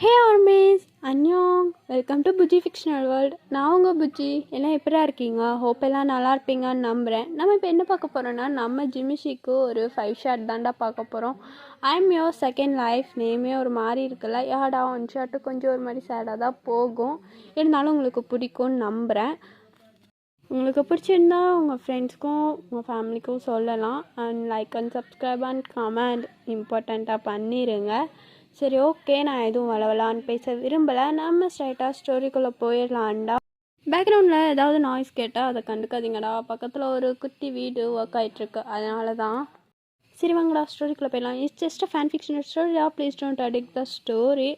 ஹே ஆர்மேஸ் அன்யோங், welcome to Bujji fictional world. நான் உங்கள் புஜ்ஜி. எல்லாம் எப்படியா இருக்கீங்க? ஹோப் எல்லாம் நல்லா இருப்பீங்கன்னு நம்புகிறேன். நம்ம இப்போ என்ன பார்க்க போகிறோன்னா, நம்ம ஜிமிஷிக்கு ஒரு 5 ஷாட் தாண்டா பார்க்க போகிறோம். I'm your second life. நேமே ஒரு மாதிரி இருக்குல்ல, யாடா 1 ஷாட்டு கொஞ்சம் ஒரு மாதிரி சேடாக தான் போகும். இருந்தாலும் உங்களுக்கு பிடிக்கும்னு நம்புகிறேன். உங்களுக்கு பிடிச்சிருந்தா உங்கள் ஃப்ரெண்ட்ஸ்க்கும் உங்கள் ஃபேமிலிக்கும் சொல்லலாம். And like and subscribe and comment இம்பார்ட்டண்ட்டாக பண்ணிடுங்க. சரி, ஓகே, நான் எதுவும் வளவலான்னு பேச விரும்பலை. நம்ம ஸ்ட்ரைட்டாக ஸ்டோரிக்குள்ளே போயிடலான்டா. பேக்ரவுண்டில் ஏதாவது நாய்ஸ் கேட்டால் அதை கண்டுக்காதீங்கடா. பக்கத்தில் ஒரு குட்டி வீடு ஒர்க் ஆகிட்டுருக்கு, அதனால தான். சரி வாங்கடா, ஸ்டோரிக்குள்ளே போயிடலாம். It's just a fan fictional ஸ்டோரியா, please don't addict the story.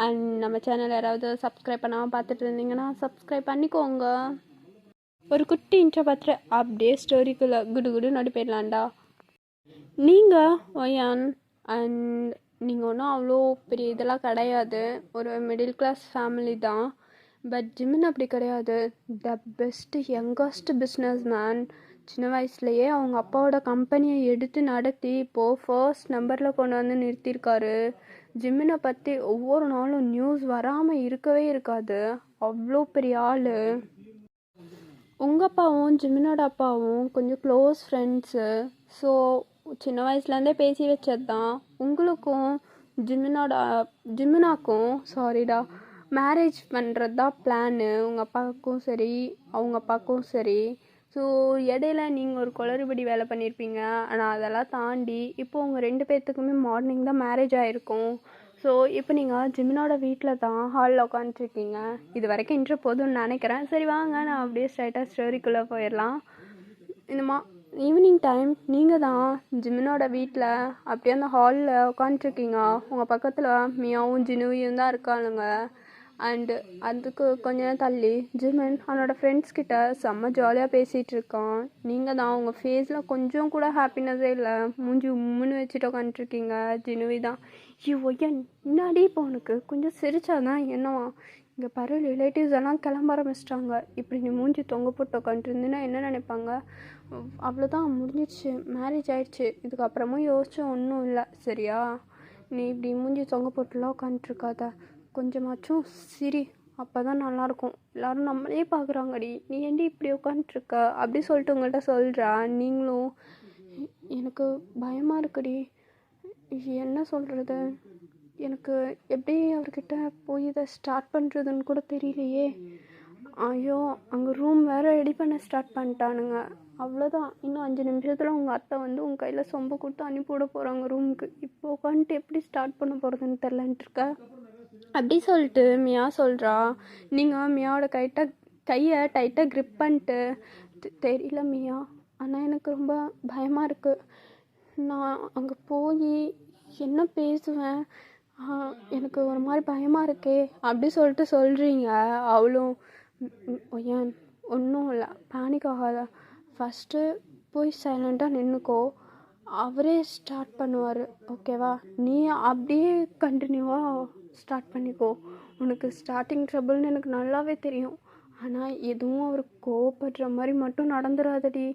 And நம்ம சேனல் யாராவது சப்ஸ்கிரைப் பண்ணாமல் பார்த்துட்டு இருந்தீங்கன்னா சப்ஸ்கிரைப் பண்ணிக்கோங்க. ஒரு குட்டி இன்ட்ரோ பார்த்துட்டு அப்படியே ஸ்டோரிக்குள்ளே குடு நடி போயிடலான்டா. நீங்கள் ஒயான் அண்ட் நீங்கள் ஒன்றும் அவ்வளோ பெரிய இதெல்லாம் கிடையாது. ஒரு மிடில் கிளாஸ் ஃபேமிலி தான். பட் ஜிமின் அப்படி கிடையாது. The best youngest business man. சின்ன வயசுலேயே அவங்க அப்பாவோட கம்பெனியை எடுத்து நடத்தி இப்போது ஃபர்ஸ்ட் நம்பரில் கொண்டு வந்து நிறுத்தியிருக்காரு. ஜிமினை பற்றி ஒவ்வொரு நாளும் நியூஸ் வராமல் இருக்கவே இருக்காது. அவ்வளோ பெரிய ஆள். உங்கள் அப்பாவும் ஜிமினோட அப்பாவும் கொஞ்சம் க்ளோஸ் ஃப்ரெண்ட்ஸு. ஸோ சின்ன வயசுலேருந்தே பேசி வச்சது தான். உங்களுக்கும் ஜிமினாக்கும் மேரேஜ் பண்ணுறது தான் பிளானு. உங்கள் அப்பாவுக்கும் சரி அவங்க அப்பாவுக்கும் சரி. ஸோ இடையில நீங்கள் ஒரு குளறுபடி வேலை பண்ணியிருப்பீங்க. ஆனால் அதெல்லாம் தாண்டி இப்போது உங்கள் 2 பேர்த்துக்குமே மார்னிங் தான் மேரேஜ் ஆகிருக்கும். ஸோ இப்போ நீங்கள் ஜிமினோட வீட்டில் தான் ஹாலில் உட்காந்துருக்கீங்க. இது வரைக்கும் இன்ட்ரோ போதும்னு நினைக்கிறேன். சரி வாங்க, நான் அப்படியே ஸ்ட்ரைட்டாக ஸ்டோரிக்குள்ளே போயிடலாம். இந்த ஈவினிங் டைம் நீங்கள் தான் ஜிமினோட வீட்டில் அப்படியே அந்த ஹாலில் உட்காந்துருக்கீங்க. உங்கள் பக்கத்தில் மியாவும் ஜினுவியும் தான் இருக்காளுங்க. அண்டு அதுக்கு கொஞ்ச நேரம் தள்ளி ஜிமின் அவனோட ஃப்ரெண்ட்ஸ் கிட்ட செம்ம ஜாலியாக பேசிகிட்டு இருக்கான். நீங்கள் தான் உங்கள் ஃபேஸில் கொஞ்சம் கூட ஹாப்பினஸே இல்லை, மூஞ்சி உம்முன்னு வச்சுட்டு உட்காந்துருக்கீங்க. ஜினுவி தான், ஒய்யன் முன்னாடி இப்போ உனக்கு கொஞ்சம் சிரிச்சாதான் என்னவா, இங்கே பாரு ரிலேட்டிவ்ஸ் எல்லாம் கிளம்ப ஆரம்பிச்சிட்டாங்க. இப்படி நீ மூஞ்சி தொங்க போட்டு உட்காந்துருந்தீன்னா என்ன நினைப்பாங்க? அவ்வளோதான், முடிஞ்சிடுச்சு, மேரேஜ் ஆயிடுச்சு. இதுக்கப்புறமும் யோசிச்சு ஒன்றும் இல்லை, சரியா? நீ இப்படி மூஞ்சி தொங்க போட்டுலாம் உட்காந்துருக்காத, கொஞ்சமாச்சும் சிரி, அப்போ தான் நல்லாயிருக்கும். எல்லோரும் நம்மளே பார்க்குறாங்கடி, நீ ஏண்டி இப்படி உட்காந்துருக்க அப்படி சொல்லிட்டு உங்கள்கிட்ட சொல்கிறா. நீங்களும் எனக்கு பயமாக இருக்குடி, என்ன சொல்கிறது, எனக்கு எப்படி அவர்கிட்ட போய் இதை ஸ்டார்ட் பண்ணுறதுன்னு கூட தெரியலையே. ஐயோ, அங்கே ரூம் வேறு ரெடி பண்ண ஸ்டார்ட் பண்ணிட்டானுங்க. அவ்வளோதான், இன்னும் 5 நிமிஷத்தில் உங்கள் அத்தை வந்து உங்கள் கையில் சொம்பு கொடுத்து அனுப்பிவிட போகிறாங்க ரூமுக்கு. இப்போ உட்காந்துட்டு எப்படி ஸ்டார்ட் பண்ண போகிறதுன்னு தெரிலன்ட்டு இருக்க அப்படி சொல்லிட்டு மியா சொல்கிறா. நீங்கள் மியாவோட கையை டைட்டாக க்ரிப் பண்ணிட்டு, தெரியல மியா, ஆனால் எனக்கு ரொம்ப பயமாக இருக்குது. நான் அங்கே போய் என்ன பேசுவேன், எனக்கு ஒரு மாதிரி பயமாக இருக்கே அப்படி சொல்லிட்டு சொல்கிறீங்க. அவளும் ஏன் ஒன்றும் இல்லை, பேனிக் ஆகாத, ஃபஸ்ட்டு போய் சைலண்ட்டாக நின்றுக்கோ, அவரே ஸ்டார்ட் பண்ணுவார், ஓகேவா? நீ அப்படியே கண்டினியூவாக ஸ்டார்ட் பண்ணிக்கோ. உனக்கு ஸ்டார்டிங் ட்ரபிள்னு எனக்கு நல்லாவே தெரியும். ஆனால் எதுவும் அவர் கோவப்படுற மாதிரி மட்டும் நடந்துடாதடி.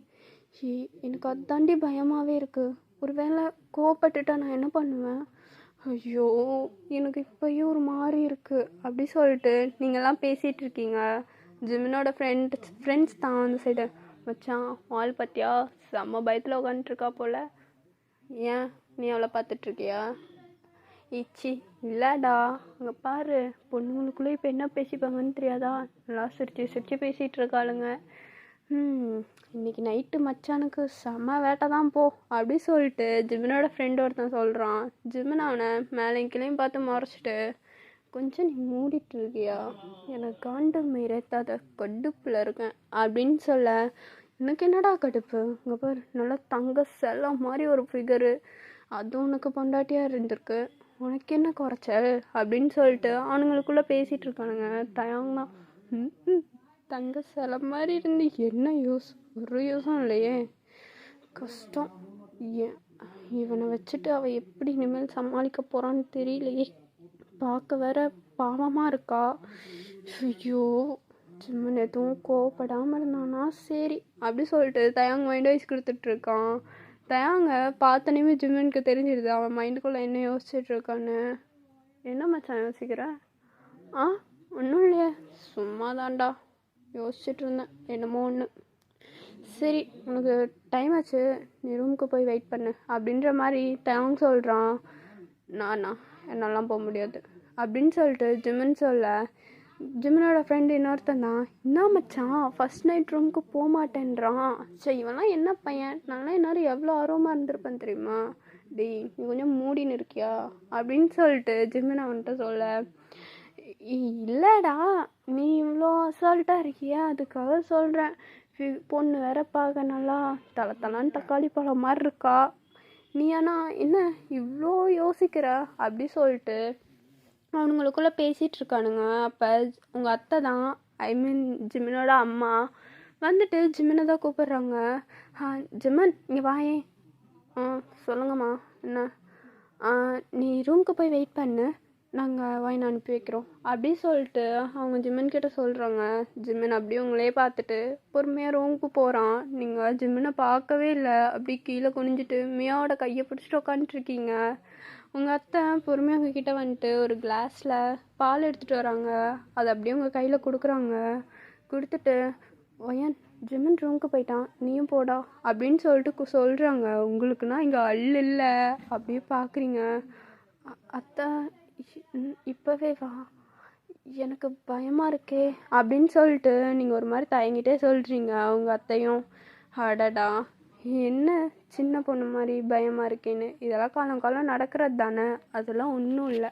எனக்கு அதுதாண்டி பயமாகவே இருக்குது. ஒரு வேளை கோவப்பட்டுட்டா நான் என்ன பண்ணுவேன்? ஐயோ, எனக்கு இப்போயும் ஒரு மாதிரி இருக்குது அப்படி சொல்லிட்டு நீங்கள்லாம் பேசிகிட்டு இருக்கீங்க. ஜிமினோட ஃப்ரெண்ட்ஸ் தான் அந்த சைடு. மச்சான், ஆள் பார்த்தியா, செம்ம பயத்தில் உட்காந்துட்ருக்கா போல். ஏன் நீ அவளை பார்த்துட்ருக்கியா? ஈச்சி இல்லைடா, அங்கே பாரு, பொண்ணுங்களுக்குள்ளே இப்போ என்ன பேசிப்பாங்கன்னு தெரியாதா, நல்லா சிரிச்சு பேசிகிட்டு இருக்காளுங்க. இன்றைக்கி நைட்டு மச்சானுக்கு செம்ம வேட்டை தான் போ அப்படி சொல்லிட்டு ஜிமினோட ஃப்ரெண்ட் ஒருத்தன் சொல்கிறான். ஜிமின் அவனை மேலேயும் கீழேயும் பார்த்து மறைச்சிட்டு, கொஞ்சம் நீ மூடிட்டு இருக்கியா, எனக்கு காண்டு மீறத்தாத கடுப்பில் இருக்கேன் அப்படின்னு சொல்ல, எனக்கு என்னடா கடுப்பு, இங்கே பாரு நல்லா தங்க செல்லம் மாதிரி ஒரு ஃபிகரு, அதுவும் உனக்கு பொண்டாட்டியாக இருந்திருக்கு, உனக்கு என்ன குறைச்சல் அப்படின்னு சொல்லிட்டு அவனுங்களுக்குள்ளே பேசிகிட்டு இருக்கானுங்க. தயங்கா தங்க சிலை மாதிரி இருந்து என்ன யூஸ், ஒரு யூஸும் இல்லையே, கஷ்டம். ஏன் இவனை வச்சுட்டு அவள் எப்படி இனிமேல் சமாளிக்க போகிறான்னு தெரியலையே, பார்க்க வேற பாவமாக இருக்கா. ஐயோ, ஜிம்மன் எதுவும் கோவப்படாமல் இருந்தானா சரி அப்படி சொல்லிட்டு தயாங் மைண்ட் வாய்ஸ் கொடுத்துட்ருக்கான். தயாங்க பார்த்தனையுமே ஜிம்மனுக்கு தெரிஞ்சிடுது அவன் மைண்டுக்குள்ளே என்ன யோசிச்சுட்ருக்கான்னு. என்ன மச்சான் யோசிக்கிற? ஆ, ஒன்றும் இல்லையே, சும்மா தான்டா யோசிச்சுட்டு இருந்தேன் என்னமோ ஒன்று. சரி, உனக்கு டைம் ஆச்சு, நீ ரூமுக்கு போய் வெயிட் பண்ணு அப்படின்ற மாதிரி தேங்க்ஸ் சொல்கிறான். நானா என்னெல்லாம் போக முடியாது அப்படின்னு சொல்லிட்டு ஜிம்முன்னு சொல்ல, ஜிம்மனோட ஃப்ரெண்டு இன்னொருத்தன் தான், என்ன மச்சான் ஃபஸ்ட் நைட் ரூமுக்கு போக மாட்டேன்றான். சரி, இவன்லாம் என்ன பையன், நான்லாம் எந்நேரம் எவ்வளோ ஆர்வமாக இருந்திருப்பேன் தெரியுமா. டேய், நீ கொஞ்சம் மூடின்னு இருக்கியா அப்படின்னு சொல்லிட்டு ஜிம்மன் அவன்கிட்ட சொல்ல, இல்லைடா நீ இவ்வளோ அசால்ட்டாக இருக்கியா அதுக்காக சொல்கிறேன். பொண்ணு வேற பார்க்க நல்லா தலான்னு தக்காளி பழம் மாதிரி இருக்கா, நீ ஆனால் என்ன இவ்வளோ யோசிக்கிற அப்படி சொல்லிட்டு அவனுங்களுக்குள்ளே பேசிகிட்டு இருக்கானுங்க. அப்போ உங்கள் அத்தை தான், ஐ மீன் ஜிம்மனோட அம்மா வந்துட்டு ஜிம்மனை தான் கூப்பிட்றாங்க. ஜிம்மன் இங்கே வாயேன். சொல்லுங்கம்மா. என்ன? நீ ரூமுக்கு போய் வெயிட் பண்ணு, நாங்கள் வாயின் அனுப்பி வைக்கிறோம் அப்படி சொல்லிட்டு அவங்க ஜிம்மன் கிட்ட சொல்கிறாங்க. ஜிம்மன் அப்படியே உங்களே பார்த்துட்டு பொறுமையாக ரூமுக்கு போகிறான். நீங்கள் ஜிம்மனை பார்க்கவே இல்லை, அப்படி கீழே குனிஞ்சிட்டு மியாவோட கையை பிடிச்சிட்டு உட்காந்துட்ருக்கீங்க. உங்கள் அத்தை பொறுமையாக உங்ககிட்ட வந்துட்டு ஒரு கிளாஸில் பால் எடுத்துகிட்டு வராங்க. அதை அப்படியே உங்கள் கையில் கொடுக்குறாங்க. கொடுத்துட்டு ஒயன் ஜிம்மன் ரூமுக்கு போயிட்டான், நீயும் போடா அப்படின்னு சொல்லிட்டு சொல்கிறாங்க. உங்களுக்குன்னா இங்கே அள்ளு இல்லை அப்படியே பார்க்குறீங்க. அத்தை இப்போவே வா, எனக்கு பயமாக இருக்கே அப்படின்னு சொல்லிட்டு நீங்கள் ஒரு மாதிரி தயங்கிட்டே சொல்கிறீங்க. அவங்க அத்தையும் அடடா என்ன சின்ன பொண்ணு மாதிரி பயமாக இருக்கேன்னு, இதெல்லாம் காலம் காலம் நடக்கிறது தானே, அதெல்லாம் ஒன்றும் இல்லை,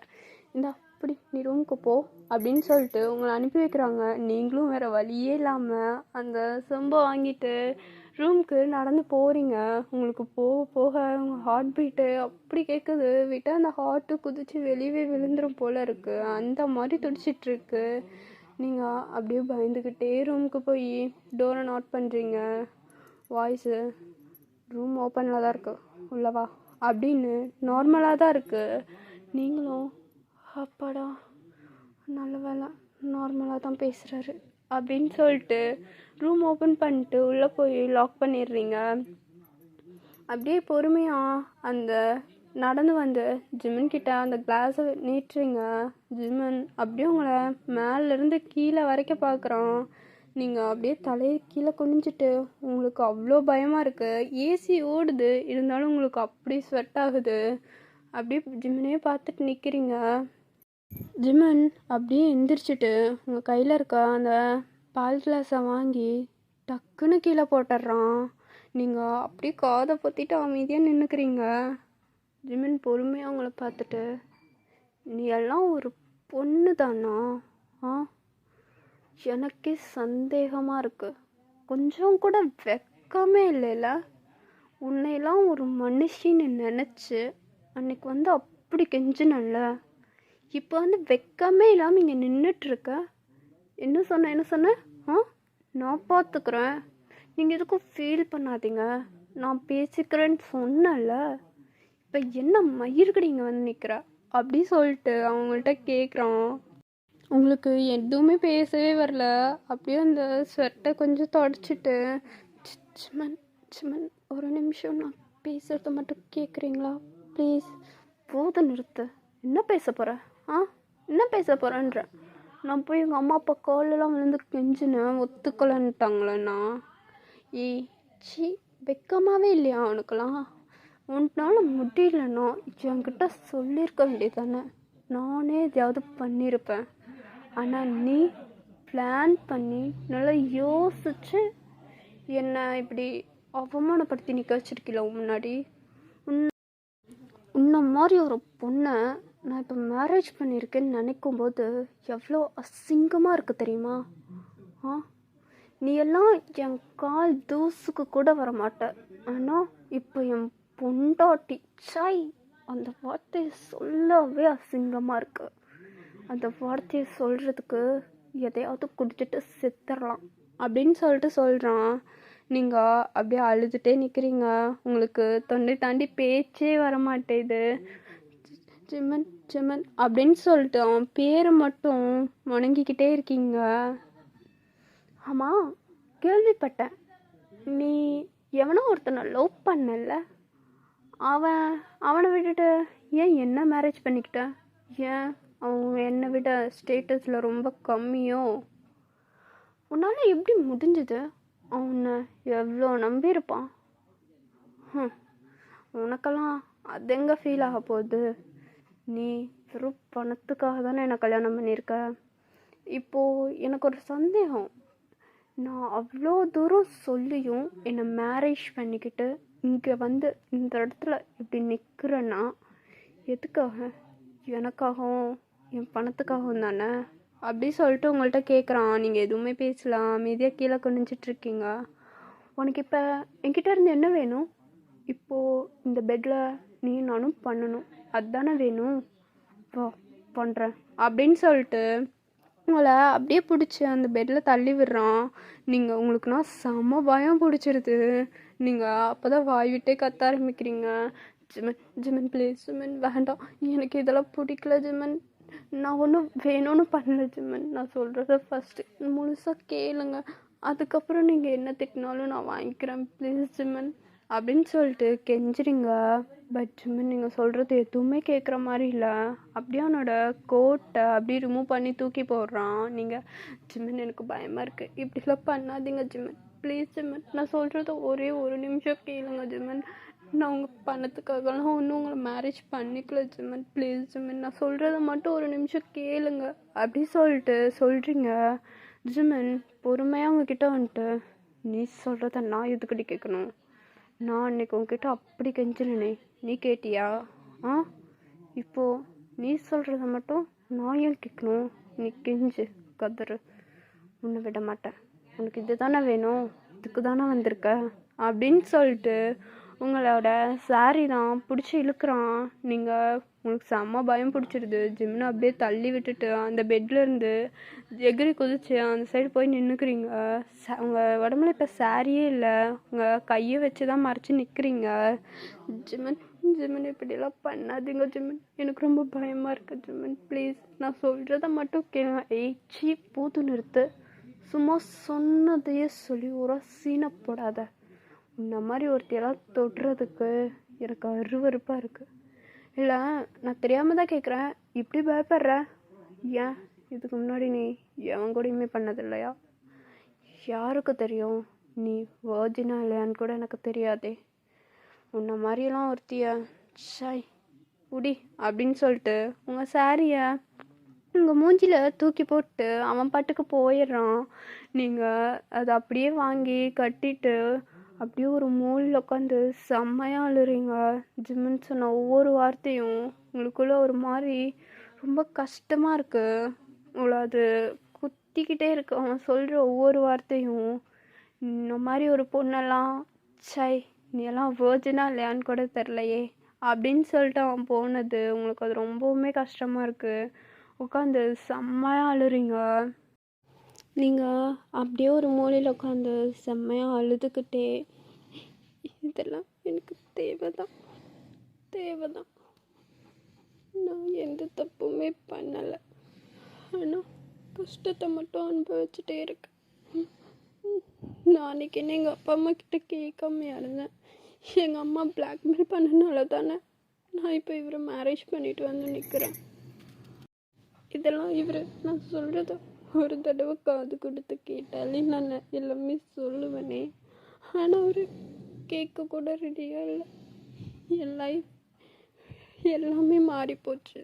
இந்த அப்படி நீ ரூமுக்கு போ அப்படின்னு சொல்லிட்டு உங்களை அனுப்பி வைக்கிறாங்க. நீங்களும் வேறு வழியே இல்லாமல் அந்த சொம்பை வாங்கிட்டு ரூமுக்கு நடந்து போகிறீங்க. உங்களுக்கு போக போக உங்கள் ஹார்ட் பீட்டு அப்படி கேட்குது, விட்டால் அந்த ஹார்ட்டு குதித்து வெளியே விழுந்துடும் போல் இருக்குது, அந்த மாதிரி துடிச்சிட்ருக்கு. நீங்கள் அப்படியே பயந்துக்கிட்டே ரூமுக்கு போய் டோரை நாட் பண்ணுறீங்க. வாய்ஸு ரூம் ஓப்பனில் தான் இருக்குது, உள்ளவா அப்படின்னு நார்மலாக தான் இருக்குது. நீங்களும் அப்பாடா நல்ல வேலை நார்மலாக தான் பேசுகிறாரு அப்படின்னு சொல்லிட்டு ரூம் ஓப்பன் பண்ணிட்டு உள்ளே போய் லாக் பண்ணிடுறீங்க. அப்படியே பொறுமையாக அந்த நடந்து வந்து ஜிம்மன் கிட்ட அந்த கிளாஸை நீட்டுறீங்க. ஜிம்மன் அப்படியே உங்களை மேலேருந்து கீழே வரைக்கும் பார்க்குறான். நீங்கள் அப்படியே தலையை கீழே குனிஞ்சிட்டு உங்களுக்கு அவ்வளோ பயமாக இருக்குது. ஏசி ஓடுது, இருந்தாலும் உங்களுக்கு அப்படி ஸ்வெட் ஆகுது. அப்படியே ஜிம்மனே பார்த்துட்டு நிற்கிறீங்க. ஜிம்மன் அப்படியே எந்திரிச்சிட்டு உங்கள் கையில் இருக்க அந்த பால் கிளாஸை வாங்கி டக்குன்னு கீழே போட்டுடுறான். நீங்கள் அப்படியே காதை பொத்திட்டு அமைதியாக நின்றுக்கிறீங்க. ஜிம்மன் பொறுமையாக அவங்கள பார்த்துட்டு, நீ எல்லாம் ஒரு பொண்ணு தானா? எனக்கே சந்தேகமாக இருக்குது, கொஞ்சம் கூட வெக்கமே இல்லைல்ல, உன்னையெல்லாம் ஒரு மனுஷின்னு நினச்சி அன்னைக்கு வந்து அப்படி கெஞ்சினல்ல, இப்போ வந்து வெக்கமே இல்லாமல் இங்கே நின்றுட்டுருக்க. என்ன சொன்ன? நான் பார்த்துக்குறேன், நீங்கள் எதுக்கும் ஃபீல் பண்ணாதீங்க, நான் பேசிக்கிறேன்னு சொன்னல, இப்போ என்ன மயிர்கடி இங்கே வந்து நிற்கிற அப்படி சொல்லிட்டு அவங்கள்ட்ட கேட்குறான். உங்களுக்கு எதுவுமே பேசவே வரல. அப்படியே அந்த ஸ்வெட்டை கொஞ்சம் தொடச்சிட்டு, சிமன் ஒரு நிமிஷம் நான் பேசுகிறத மட்டும் கேட்குறீங்களா ப்ளீஸ்? போதும் நிறுத்து. என்ன பேச போகிற? என்ன பேச போகிறேன்ற? நான் போய் எங்கள் அம்மா அப்பா காலெல்லாம் விழுந்து கெஞ்சினேன், ஒத்துக்கலன்ட்டாங்களேண்ணா. சி வெக்கமாகவே இல்லையா அவனுக்கெல்லாம்? உன்னால முடியலண்ணா என்கிட்ட சொல்லியிருக்க வேண்டியதானே, நானே எதையாவது பண்ணியிருப்பேன். ஆனால் நீ பிளான் பண்ணி நல்லா யோசிச்சு என்னை இப்படி அவமானப்படுத்தி நிற்க வச்சிருக்கீல முன்னாடி. உன்ன மாதிரி ஒரு பொண்ணை நான் இப்போ மேரேஜ் பண்ணியிருக்கேன்னு நினைக்கும்போது எவ்வளோ அசிங்கமாக இருக்குது தெரியுமா? நீ எல்லாம் என் கால் தூசுக்கு கூட வரமாட்ட, ஆனால் இப்போ என் பொண்டாட்டி சாய் அந்த வார்த்தையை சொல்லவே அசிங்கமாக இருக்குது. அந்த வார்த்தையை சொல்கிறதுக்கு எதையாவது குடிச்சிட்டு செத்துடலாம் அப்படின்னு சொல்லிட்டு சொல்கிறான். நீங்கள் அப்படியே அழுதுகிட்டே நிற்கிறீங்க. உங்களுக்கு தொண்டை தாண்டி பேச்சே வரமாட்டேது. சிமன் அப்படின்னு சொல்லிட்டு அவன் பேரை மட்டும் முணங்கிக்கிட்டே இருக்கீங்க. ஆமாம், கேள்விப்பட்டேன் நீ எவனோ ஒருத்தனை லவ் பண்ணல, அவனை விட்டுட்டு ஏன் என்ன மேரேஜ் பண்ணிக்கிட்ட? ஏன் அவன் என்னை விட ஸ்டேட்டஸில் ரொம்ப கம்மியோ? உன்னால் எப்படி முடிஞ்சுது? அவனை எவ்வளோ நம்பியிருப்பான். உனக்கெல்லாம் அது எங்கே ஃபீல் ஆக போகுது? நீ வெறும் பணத்துக்காக தானே என்னை கல்யாணம் பண்ணியிருக்க. இப்போது எனக்கு ஒரு சந்தேகம். நான் அவ்வளோ தூரம் சொல்லியும் என்னை மேரேஜ் பண்ணிக்கிட்டு இங்கே வந்து இந்த இடத்துல இப்படி நிற்கிறேன்னா எதுக்காக? எனக்காகவும் என் பணத்துக்காகவும் தானே அப்படி சொல்லிட்டு உங்கள்கிட்ட கேட்குறான். நீங்கள் எதுவுமே பேசலாம், அமைதியாக கீழே குனிஞ்சிட்ருக்கீங்க. உனக்கு இப்போ என்கிட்ட இருந்து என்ன வேணும்? இப்போது இந்த பெட்டில் நீ நானும் பண்ணணும், அதுதானே வேணும்? வா பண்ணுறேன் அப்படின்னு சொல்லிட்டு உங்களை அப்படியே பிடிச்சி அந்த பெட்டில் தள்ளி விடுறான். உங்களுக்குன்னா செம பயம் பிடிச்சிருது. நீங்கள் அப்போ தான் வாய் விட்டே கத்த ஆரம்பிக்கிறீங்க. ஜிமன் ஜிமன் ப்ளீஸ் ஜிமன், வேண்டாம், எனக்கு இதெல்லாம் பிடிக்கல ஜிமன், நான் ஒன்றும் வேணும்னு பண்ணல ஜிமன், நான் சொல்கிறத ஃபஸ்ட்டு முழுசாக கேளுங்க, அதுக்கப்புறம் நீங்கள் என்ன திட்டினாலும் நான் வாங்கிக்கிறேன் ப்ளீஸ் ஜிமன் அப்படின்னு சொல்லிட்டு கெஞ்சுறீங்க. பட் ஜிமன் நீங்கள் சொல்கிறது எதுவுமே கேட்குற மாதிரி இல்லை. அப்படியே அவனோட கோட்டை அப்படியே ரிமூவ் பண்ணி தூக்கி போடுறான். நீங்கள் ஜிமன் எனக்கு பயமாக இருக்குது, இப்படிலாம் பண்ணாதீங்க ஜிமன் ப்ளீஸ் ஜிமன், நான் சொல்கிறத ஒரே ஒரு நிமிஷம் கேளுங்க ஜிமன், நான் உங்கள் பணத்துக்காகலாம் ஒன்றும் உங்களை மேரேஜ் பண்ணிக்கல ஜிமன் ப்ளீஸ் ஜிமன், நான் சொல்கிறத மட்டும் ஒரு நிமிஷம் கேளுங்க அப்படி சொல்லிட்டு சொல்கிறீங்க. ஜிமன் பொறுமையாக உங்ககிட்ட வந்துட்டு, நீ சொல்கிறத நான் எதுக்கடி கேட்கணும்? நான் அன்றைக்கி உங்ககிட்ட அப்படி கெஞ்சினே, நீ கேட்டியா? இப்போது நீ சொல்கிறத மட்டும் நான் ஏன் கேட்கணும்? நீ கெஞ்சு கதறு, உன்னை விட மாட்டேன், உனக்கு இது தானே வேணும், இதுக்கு தானே வந்திருக்க அப்படின்னு சொல்லிட்டு உங்களோட சாரி தான் பிடிச்சி இழுக்கிறான். நீங்கள் உங்களுக்கு செம்ம பயம் பிடிச்சிருது. ஜிம்னை அப்படியே தள்ளி விட்டுட்டு அந்த பெட்லேருந்து எகிரி குதிச்சு அந்த சைடு போய் நின்றுக்கிறீங்க. உங்கள் உடம்புல இப்போ சாரியே இல்லை, உங்கள் கையை வச்சு தான் மறைச்சி நிற்கிறீங்க. ஜிமன் ஜிமன் இப்படிலாம் பண்ணாதீங்க ஜிமன், எனக்கு ரொம்ப பயமாக இருக்குது ஜிமன் ப்ளீஸ், நான் சொல்கிறத மட்டும் கேளுங்க. ஏச்சி பூத்து நிறுத்து, சும்மா சொன்னதையே சொல்லி ஒரு சீனை போடாத. இந்த மாதிரி ஒருத்தையெல்லாம் தொடுறதுக்கு எனக்கு அருவருப்பாக இருக்குது. இல்லை, நான் தெரியாமல் தான் கேட்குறேன், இப்படி பயப்படுற ஏன்? இதுக்கு முன்னாடி நீ எவன் கூடயுமே பண்ணது இல்லையா? யாருக்கு தெரியும் நீ வர்ஜினா இல்லையான்னு கூட எனக்கு தெரியாதே. உன்னை மாதிரியெல்லாம் ஒருத்திய ஷாய் புடி அப்படின்னு சொல்லிட்டு உங்கள் சாரியை உங்கள் மூஞ்சியில் தூக்கி போட்டு அவன் பாட்டுக்கு போயிடுறான். நீங்கள் அதை அப்படியே வாங்கி கட்டிட்டு அப்படியே ஒரு மூலையில் உட்காந்து செம்மையாக அழுறீங்க. ஜிம்முன்னு சொன்ன ஒவ்வொரு வார்த்தையும் உங்களுக்குள்ள ஒரு மாதிரி ரொம்ப கஷ்டமாக இருக்குது. உங்களை அது குத்திக்கிட்டே இருக்கு. அவன் சொல்கிற ஒவ்வொரு வார்த்தையும் இந்த மாதிரி ஒரு பொண்ணெல்லாம் சை நீ எல்லாம் வேர்ஜினா இல்லையான்னு கூட தெரிலையே அப்படின்னு சொல்லிட்டு அவன் போனது உங்களுக்கு அது ரொம்பவுமே கஷ்டமாக இருக்குது. உட்காந்து செம்மையாக அழுறீங்க. நீங்கள் அப்படியே ஒரு மூலையில் உட்காந்து செம்மையாக அழுதுகிட்டே, இதெல்லாம் எனக்கு தேவைதான், நான் எந்த தப்புமே பண்ணலை, ஆனால் கஷ்டத்தை மட்டும் அனுபவிச்சுட்டே இருக்கேன். நான் அன்றைக்கி என்ன எங்கள் அப்பா அம்மா கிட்ட கேட்காமையா இருந்தேன். எங்கள் அம்மா பிளாக்மெயில் பண்ணனால தானே நான் இப்போ இவரை மேரேஜ் பண்ணிட்டு வந்து நிற்கிறேன். இதெல்லாம் இவர் நான் சொல்கிறத ஒரு தடவை காது கொடுத்து கேட்டாலே நான் எல்லாமே சொல்லுவேனே, ஆனால் அவர் கேட்க கூட ரெடியாக இல்லை. என் லைஃப் எல்லாமே மாறிப்போச்சு.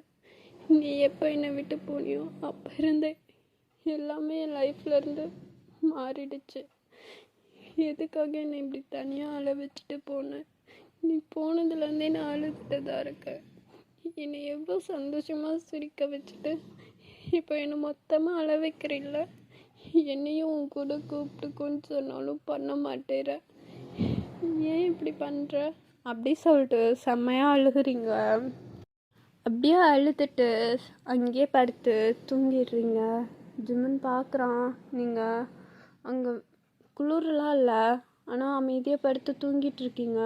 நீ எப்போ என்னை விட்டு போனியோ அப்போ இருந்தே எல்லாமே என் லைஃப்லேருந்து மாறிடுச்சு. எதுக்காக என்னை இப்படி தனியாக அழ வச்சுட்டு போனேன்? நீ போனதுலேருந்தே நான் அழுதுட்டு தான் இருக்கேன். என்னை எவ்வளோ சந்தோஷமாக சிரிக்க வச்சுட்டு இப்போ என்னை மொத்தமாக அழ வைக்கிறீல்ல. என்னையும் உன் கூட கூப்பிட்டுக்கோன்னு சொன்னாலும் பண்ண மாட்டேற, ஏன் இப்படி பண்ணுற அப்படி சொல்லிட்டு செம்மையாக அழுகுறீங்க. அப்படியே அழுதுட்டு அங்கேயே படுத்து தூங்கிடுறீங்க. ஜிம்மன் பார்க்குறான், நீங்கள் அங்கே குளிர்லாம் இல்லை, ஆனால் அமைதியாக படுத்து தூங்கிட்டு இருக்கீங்க.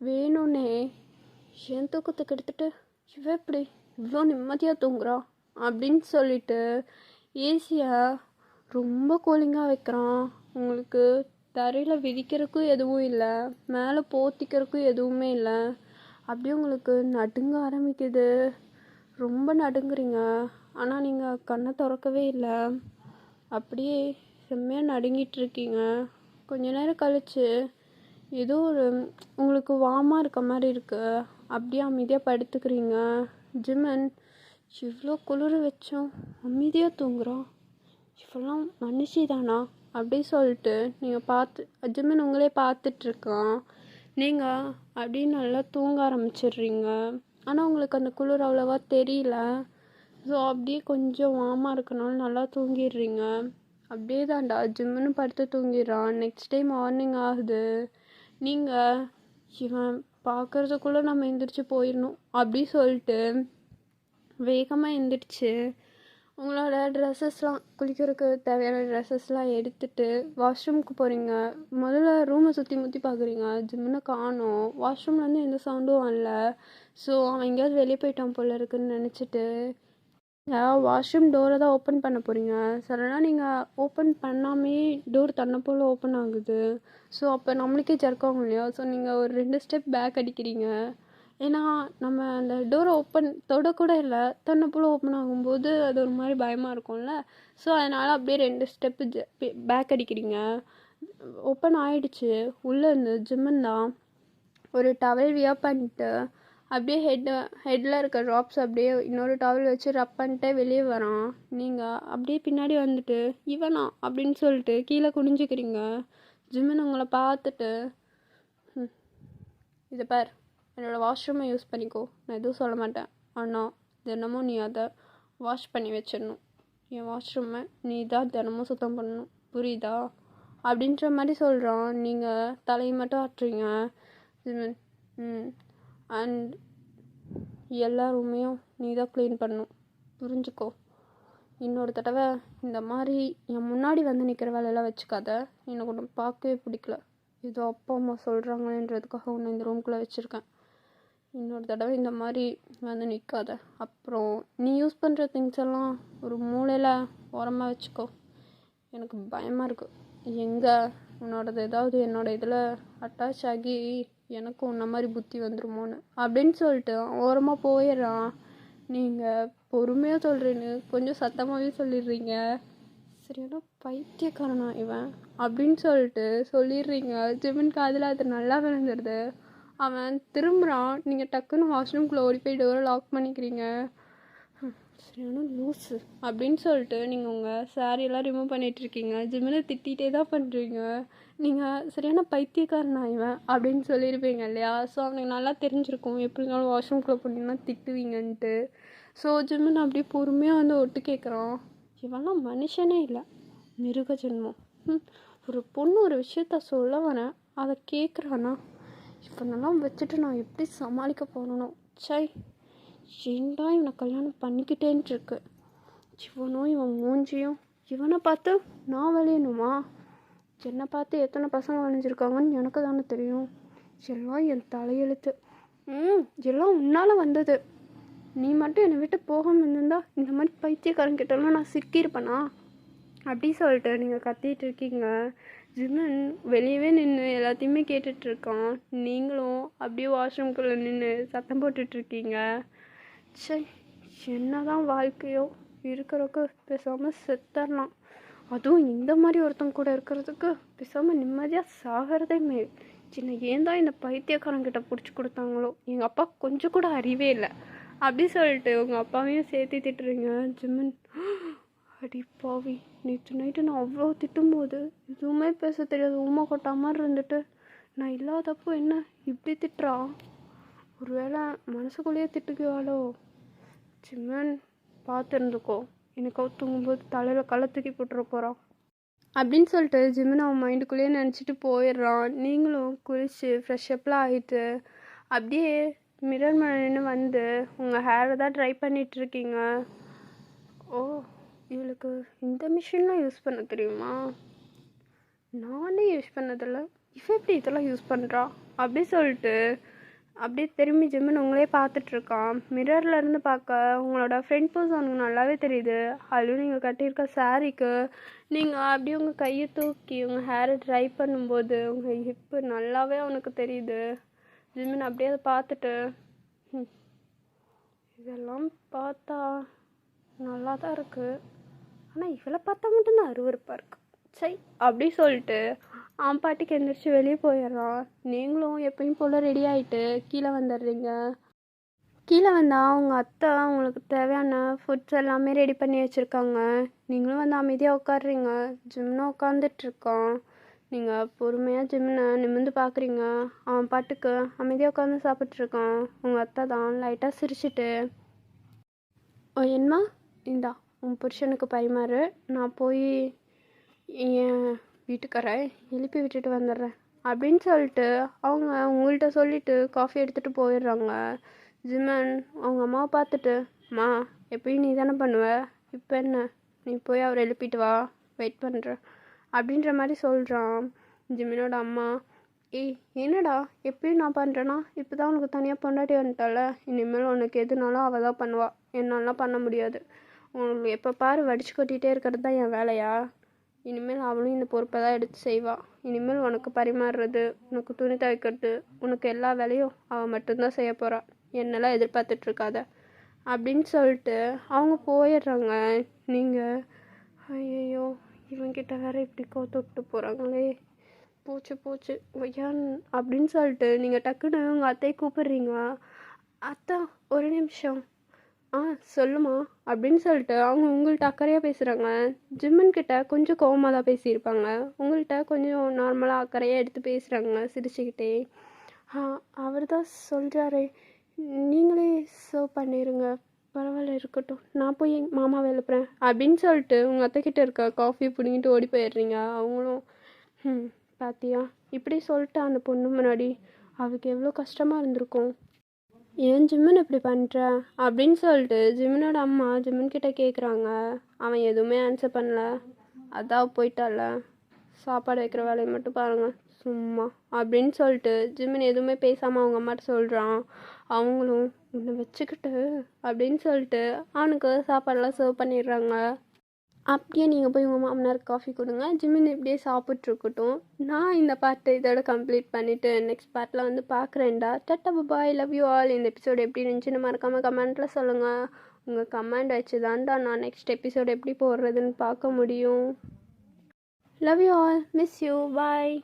வேணும்னே என் தூக்கத்துக்கு எடுத்துட்டு இவ எப்படி இவ்வளோ நிம்மதியாக தூங்குறான் அப்படின்னு சொல்லிட்டு ஏசியை ரொம்ப கூலிங்காக வைக்கிறான். உங்களுக்கு தரையில் விரிக்கிறதுக்கும் எதுவும் இல்லை, மேலே போத்திக்கிறதுக்கும் எதுவுமே இல்லை. அப்படியே உங்களுக்கு நடுங்க ஆரம்பிக்குது, ரொம்ப நடுங்குறீங்க. ஆனால் நீங்கள் கண்ணை திறக்கவே இல்லை. அப்படியே செம்மையாக நடுங்கிட்டு இருக்கீங்க. கொஞ்ச நேரம் கழிச்சு ஏதோ ஒரு உங்களுக்கு வார்மாக இருக்க மாதிரி இருக்குது. அப்படியே அமைதியாக படுத்துக்கிறீங்க. ஜிமன், இவ்வளோ குளிர வச்சோம் அமைதியாக தூங்குறோம், இவெல்லாம் மனுஷி தானா அப்படி சொல்லிட்டு நீங்கள் ஜிமன் உங்களே பார்த்துட்ருக்கான். நீங்கள் அப்படியே நல்லா தூங்க ஆரம்பிச்சிடுறீங்க. ஆனால் உங்களுக்கு அந்த குளிர் அவ்வளோவா தெரியல. ஸோ அப்படியே கொஞ்சம் வார்மாக இருக்கனால நல்லா தூங்கிடுறீங்க. அப்படியே தான்டா ஜிம்முன்னு படுத்து தூங்கிடுறான். நெக்ஸ்ட் டே மார்னிங் ஆகுது. நீங்கள் இவன் பார்க்குறதுக்குள்ளே நம்ம எந்திரிச்சு போயிடணும் அப்படி சொல்லிட்டு வேகமாக எந்திரிச்சு உங்களோட ட்ரெஸ்ஸஸ்லாம், குளிக்கிறதுக்கு தேவையான ட்ரெஸ்ஸஸ்லாம் எடுத்துகிட்டு வாஷ்ரூமுக்கு போகிறீங்க. முதல்ல ரூமை சுற்றி முற்றி பார்க்குறீங்க. ஜிம்முன்னு காணோம். வாஷ்ரூம்லேருந்து எந்த சவுண்டும் வரல. ஸோ அவன் எங்கேயாவது வெளியே போயிட்டான் போல இருக்குன்னு நினச்சிட்டு வாஷ்ரூம் டோரை தான் ஓப்பன் பண்ண போகிறீங்க. சடனாக நீங்கள் ஓப்பன் பண்ணாமே டோர் தன்னை போல் ஓப்பன் ஆகுது. ஸோ அப்போ நம்மளுக்கே ஜர்க்காகும் இல்லையா? ஸோ நீங்கள் ஒரு 2 ஸ்டெப் பேக் அடிக்கிறீங்க. ஏன்னா நம்ம அந்த டோரை ஓப்பன் தொடக்கூட இல்லை, தன்னை போல் ஓப்பன் ஆகும்போது அது ஒரு மாதிரி பயமாக இருக்கும்ல. ஸோ அதனால் அப்படியே 2 ஸ்டெப்பு பேக் அடிக்கிறீங்க. ஓப்பன் ஆகிடுச்சு. உள்ளே இருந்து ஜிம்மன் தான் ஒரு டவல் வியர் பண்ணிட்டு அப்படியே ஹெட்டில் இருக்க ட்ராப்ஸ் அப்படியே இன்னொரு டவல் வச்சு ரப் பண்ணிட்டே வெளியே வரான். நீங்கள் அப்படியே பின்னாடி வந்துட்டு இவனா அப்படின்னு சொல்லிட்டு கீழே குனிஞ்சிக்கிறீங்க. ஜிம்மன் உங்களை பார்த்துட்டு, இதை பார், என்னோடய வாஷ்ரூமை யூஸ் பண்ணிக்கோ, நான் எதுவும் சொல்ல மாட்டேன், ஆனால் தினமும் நீ அதை வாஷ் பண்ணி வச்சிடணும். என் வாஷ்ரூமை நீ தான் தினமும் சுத்தம் பண்ணணும், புரியுதா அப்படின்ற மாதிரி சொல்கிறான். நீங்கள் தலையை மட்டும் ஆட்டுறீங்க. ஜிம்மன், அண்ட் எல்லா ரூமையும் நீ தான் க்ளீன் பண்ணணும், புரிஞ்சுக்கோ. இன்னொரு தடவை இந்த மாதிரி என் முன்னாடி வந்து நிற்கிற வேலையெல்லாம் வச்சுக்காத. எனக்கு ஒன்று பார்க்கவே பிடிக்கல. ஏதோ அப்பா அம்மா சொல்கிறாங்கன்றதுக்காக ஒன்று இந்த ரூம்குள்ளே வச்சுருக்கேன். இன்னொரு தடவை இந்த மாதிரி வந்து நிற்காத. அப்புறம் நீ யூஸ் பண்ணுற திங்ஸ் எல்லாம் ஒரு மூலையில் ஓரமாக வச்சுக்கோ. எனக்கு பயமாக இருக்குது, எங்கே உன்னோடது ஏதாவது என்னோட இதில் அட்டாச் ஆகி எனக்கும் உன்ன மாதிரி புத்தி வந்துருமோன்னு அப்படின்னு சொல்லிட்டு ஓரமாக போயிடுறான். நீங்கள் பொறுமையாக சொல்கிறேன்னு கொஞ்சம் சத்தமாகவே சொல்லிடுறீங்க. சரியான பைத்தியக்காரனா இவன் அப்படின்னு சொல்லிட்டு சொல்லிடுறீங்க. ஜிமின் காதில் அது நல்லா விழுந்துடுது. அவன் திரும்புகிறான். நீங்கள் டக்குன்னு வாஷ்ரூம்குள்ளே ஓடி போய் டோரை லாக் பண்ணிக்கிறீங்க. சரியான லூஸு அப்படின்னு சொல்லிட்டு நீங்கள் உங்கள் சாரியெல்லாம் ரிமூவ் பண்ணிகிட்ருக்கீங்க. ஜிமினை திட்டிகிட்டே தான் பண்ணுறீங்க. நீங்கள் சரியான பைத்தியக்காரன் இவன் அப்படின்னு சொல்லியிருப்பீங்க இல்லையா? ஸோ அவனுக்கு நல்லா தெரிஞ்சிருக்கும் எப்படி இருந்தாலும் வாஷ்ரூம்குள்ளே போனீங்கன்னா திட்டுவீங்கன்ட்டு. ஸோ ஜிமின் அப்படியே பொறுமையாக வந்து ஒட்டு கேட்குறான். இவெல்லாம் மனுஷனே இல்லை, மிருக ஜென்மம். ஒரு பொண்ணு ஒரு விஷயத்த சொல்ல வரேன், அதை கேட்குறானா? இவனெல்லாம் வச்சுட்டு நான் எப்படி சமாளிக்க போகணும்? சை, ஏன்டா இவனை கல்யாணம் பண்ணிக்கிட்டேன்ட்டு இருக்கு. இவனும் இவன் மூஞ்சியும், இவனை பார்த்து நான் வலியணுமா? என்னை பார்த்து எத்தனை பசங்க வளைஞ்சிருக்காங்கன்னு எனக்கு தானே தெரியும். எல்லாம் என் தலையெழுத்து. எல்லாம் உன்னால் வந்தது. நீ மட்டும் என்னை விட்டு போகாமல் இருந்திருந்தா இந்த மாதிரி பைத்தியக்காரங்கிட்டலாம் நான் சிக்கியிருப்பேனா அப்படி சொல்லிட்டு நீங்கள் கத்திட்டு இருக்கீங்க. ஜிமன் வெளியவே நின்று எல்லாத்தையுமே கேட்டுட்ருக்கான். நீங்களும் அப்படியே வாஷ்ரூம்குள்ளே நின்று சத்தம் போட்டுட்ருக்கீங்க. சரி, என்னதான் வாழ்க்கையோ, இருக்கிறதுக்கு பேசாமல் செத்தரலாம். அதுவும் இந்த மாதிரி ஒருத்தங்க கூட இருக்கிறதுக்கு பேசாமல் நிம்மதியாக சாகிறதே மேல். சின்ன ஏன் தான் இந்த பைத்தியக்காரங்கிட்ட பிடிச்சி கொடுத்தாங்களோ, எங்கள் அப்பா கொஞ்சம் கூட அறிவே இல்லை அப்படி சொல்லிட்டு உங்கள் அப்பாவையும் சேர்த்து திட்டுறீங்க. ஜிமன், அடி பாவி, நேற்று நைட்டு நான் அவ்வளோ திட்டும்போது எதுவுமே பேச தெரியாது, ஊமை கொட்டா மாதிரி இருந்துட்டு நான் இல்லாதப்போ என்ன இப்படி திட்டுறா? ஒருவேளை மனசுக்குள்ளேயே திட்டுக்குவாளோ? ஜிமன், பார்த்துருந்துக்கோ, எனக்கு தூங்கும்போது தலையில் களை தூக்கி போட்டுற போகிறான் அப்படின்னு சொல்லிட்டு ஜிமன் அவன் மைண்டுக்குள்ளேயே நினச்சிட்டு போயிடுறான். நீங்களும் குளிச்சு ஃப்ரெஷ்அப்லாம் ஆகிட்டு அப்படியே மிரர் மேலே நின்று வந்து உங்கள் ஹேரை தான் ட்ரை பண்ணிகிட்ருக்கீங்க. ஓ, இவளுக்கு இந்த மிஷின்லாம் யூஸ் பண்ண தெரியுமா? நானே யூஸ் பண்ணதில்லை, இவ எப்படி இதெல்லாம் யூஸ் பண்ணுறா அப்படி சொல்லிட்டு அப்படியே திரும்பி ஜிம்மன் உங்களே பார்த்துட்ருக்கான். மிரரில் இருந்து பார்க்க உங்களோட ஃப்ரண்ட் போஸ் அவனுக்கு நல்லாவே தெரியுது. அதுவும் நீங்கள் கட்டியிருக்க சாரீக்கு நீங்கள் அப்படியே உங்கள் கையை தூக்கி உங்கள் ஹேரை ட்ரை பண்ணும்போது உங்கள் ஹிப்பு நல்லாவே அவனுக்கு தெரியுது. ஜிம்மன் அப்படியே அதை பார்த்துட்டு, இதெல்லாம் பார்த்தா நல்லா தான் இருக்குது, ஆனால் இவளை பார்த்தா மட்டும்தான் அருவருப்பாக இருக்குது. சை அப்படி சொல்லிட்டு அவன் பாட்டுக்கு எந்திரிச்சு வெளியே போயிடுறான். நீங்களும் எப்பயும் போல் ரெடி ஆகிட்டு கீழே வந்துடுறீங்க. கீழே வந்தால் அவங்க அத்தை அவங்களுக்கு தேவையான ஃபுட்ஸ் எல்லாமே ரெடி பண்ணி வச்சுருக்காங்க. நீங்களும் வந்து அமைதியாக உட்காடுறீங்க. ஜிம்னா உட்காந்துட்ருக்கான். நீங்கள் பொறுமையாக ஜிம்னை நிமிர்ந்து பார்க்குறீங்க. அவன் பாட்டுக்கு அமைதியாக உட்காந்து சாப்பிட்ருக்கான். உங்கள் அத்தை தான் லைட்டாக சிரிச்சிட்டு, ஓ என்னம்மா, இந்தா உன் புருஷனுக்கு பரிமாறு, நான் போய் என் வீட்டுக்காரை எழுப்பி விட்டுட்டு வந்துடுறேன் அப்படின்னு சொல்லிட்டு அவங்க உங்கள்கிட்ட சொல்லிவிட்டு காஃபி எடுத்துகிட்டு போயிடுறாங்க. ஜிமன் அவங்க அம்மாவை பார்த்துட்டு, அம்மா எப்பயும் நீ தானே பண்ணுவ, இப்போ என்ன, நீ போய் அவரை எழுப்பிட்டு வா, வெயிட் பண்ணுறேன் அப்படின்ற மாதிரி சொல்கிறான். ஜிமினோட அம்மா, ஏய் என்னடா எப்பயும் நான் பண்ணுறேன்னா, இப்போ தான் உனக்கு தனியாக பொண்டாட்டி வந்துட்டால, இனிமேல் உனக்கு எதுனாலும் அவள் தான் பண்ணுவாள், என்னாலாம் பண்ண முடியாது. உங்களுக்கு எப்போ பாரு வடிச்சு கொட்டிகிட்டே இருக்கிறது தான் என் வேலையா? இனிமேல் அவளும் இந்த பொறுப்பை தான் எடுத்து செய்வாள். இனிமேல் உனக்கு பரிமாறுறது, உனக்கு துணி துவைக்கிறது, உனக்கு எல்லா வேலையும் அவள் மட்டும்தான் செய்ய போகிறாள். என்னெல்லாம் எதிர்பார்த்துட்ருக்காத அப்படின்னு சொல்லிட்டு அவங்க போயிடுறாங்க. நீங்கள் ஐயோ இவங்கிட்ட வேற இப்படி கோத்து விட்டு போகிறாங்களே, போச்சு போச்சு ஏன் அப்படின்னு சொல்லிட்டு நீங்கள் டக்குன்னு உங்கள் அத்தையை கூப்பிடுறீங்க. அத்தா ஒரு நிமிஷம், சொல்லுமா அப்படின்னு சொல்லிட்டு அவங்க உங்கள்கிட்ட அக்கறையாக பேசுகிறாங்க. ஜிம்மன் கிட்ட கொஞ்சம் கோவமாக தான் பேசியிருப்பாங்க, உங்கள்கிட்ட கொஞ்சம் நார்மலாக அக்கறையாக எடுத்து பேசுகிறாங்க சிரிச்சுக்கிட்டே. அவர் தான் சொல்கிறாரே, நீங்களே சர்வ் பண்ணிடுங்க, பரவாயில்ல இருக்கட்டும், நான் போய் எங்கள் மாமாவை எழுப்புறேன் அப்படின்னு சொல்லிட்டு உங்கள் அத்தைக்கிட்ட இருக்க காஃபி பிடிங்கிட்டு ஓடி போயிடுறீங்க. அவங்களும் பாத்தியா இப்படி சொல்லிட்டு அந்த பொண்ணு முன்னாடி அவளுக்கு எவ்வளோ கஷ்டமாக இருந்திருக்கும். ஏன் ஜிம்மன் இப்படி பண்ணுற அப்படின்னு சொல்லிட்டு ஜிம்மனோட அம்மா ஜிம்மன் கிட்ட கேட்குறாங்க. அவன் எதுவுமே ஆன்சர் பண்ணல. அதான் போயிட்டால, சாப்பாடு வைக்கிற வேலையை மட்டும் பாருங்கள் சும்மா அப்படின்னு சொல்லிட்டு ஜிம்மன் எதுவுமே பேசாமல் அவங்க அம்மாட்ட சொல்கிறான். அவங்களும் உன்னை வச்சுக்கிட்டு அப்படின்னு சொல்லிட்டு அவனுக்கு சாப்பாடெல்லாம் சர்வ் பண்ணிடுறாங்க. அப்படியே நீங்கள் போய் உங்கள் மாமனாருக்கு காஃபி கொடுங்க, ஜிம்மின் இப்படியே சாப்பிட்ருக்கட்டும். நான் இந்த பார்ட்டை இதோட கம்ப்ளீட் பண்ணிவிட்டு நெக்ஸ்ட் பார்ட்டில் வந்து பார்க்குறேன்டா. Tata bye, love you all. இந்த எபிசோடு எப்படி இருந்துச்சுன்னு மறக்காமல் கமெண்ட்டில் சொல்லுங்கள். உங்கள் கமெண்ட் வச்சு தான்டா நான் நெக்ஸ்ட் எபிசோடு எப்படி போடுறதுன்னு பார்க்க முடியும். Love you all, miss you, bye.